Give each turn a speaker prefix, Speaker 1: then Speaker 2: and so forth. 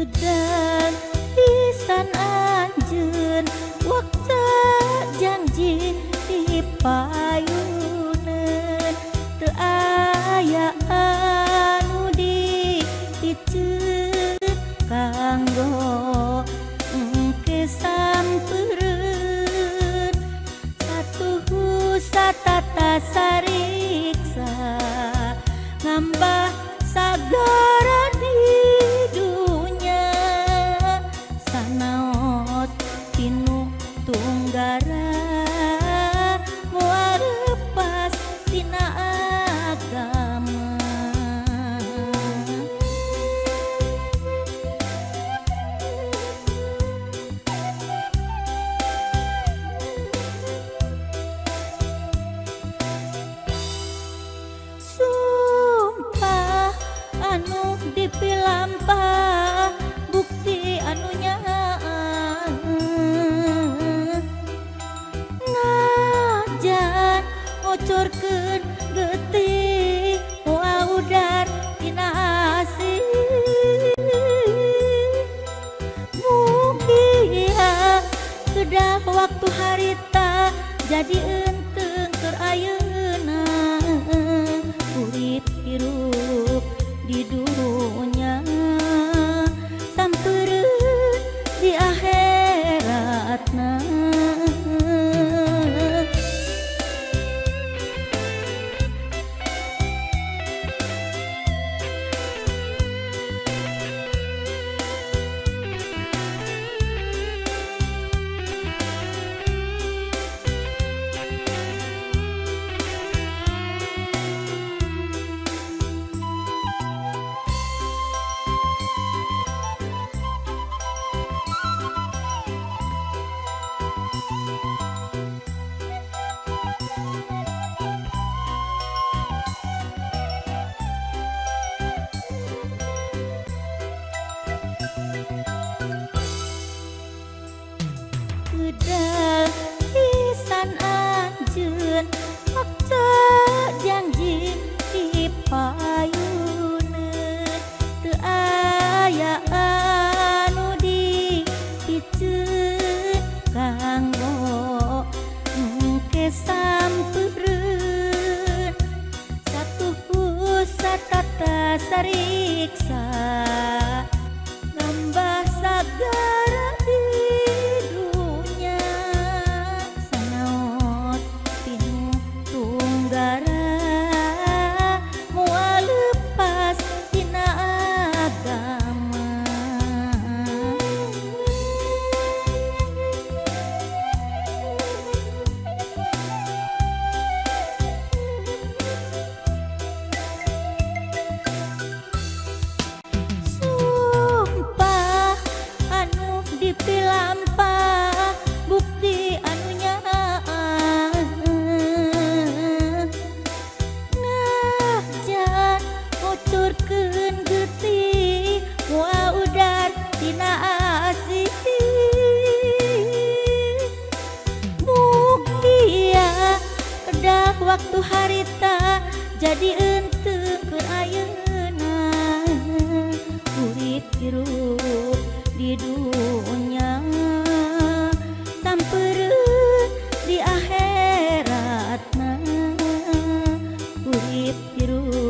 Speaker 1: Udan pisan anjeun waktu janji dipayuneun teu aya anu dipikeun kanggo engke sampereun satuhu satata sariksa ngambah sagara di dunya sanaos pinu tunggara moal lepas tina agama. Sumpah anu dipilampah bukti anunya najan ngocorkeun getih moal udar tina asih mugia kedah waktu harita jadi enteng keur ayeuna urip hirup di dunya sampereun di akhiratna. Udah pisan anjeun waktu janji dipayuneun teu aya anu dipikeun kanggo engke sampereun satuhu satata sariksa ngambah sagara di dunya sanaos pinu tunggara moal lepas tina agama. Sumpah anu dipilampah bukti anunya najan ngucurkeun getih moal udar tina asih mugia kedah waktu harita jadi enteng keur ayeuna urip hirup di dunya sampereun di akhiratna urip hirup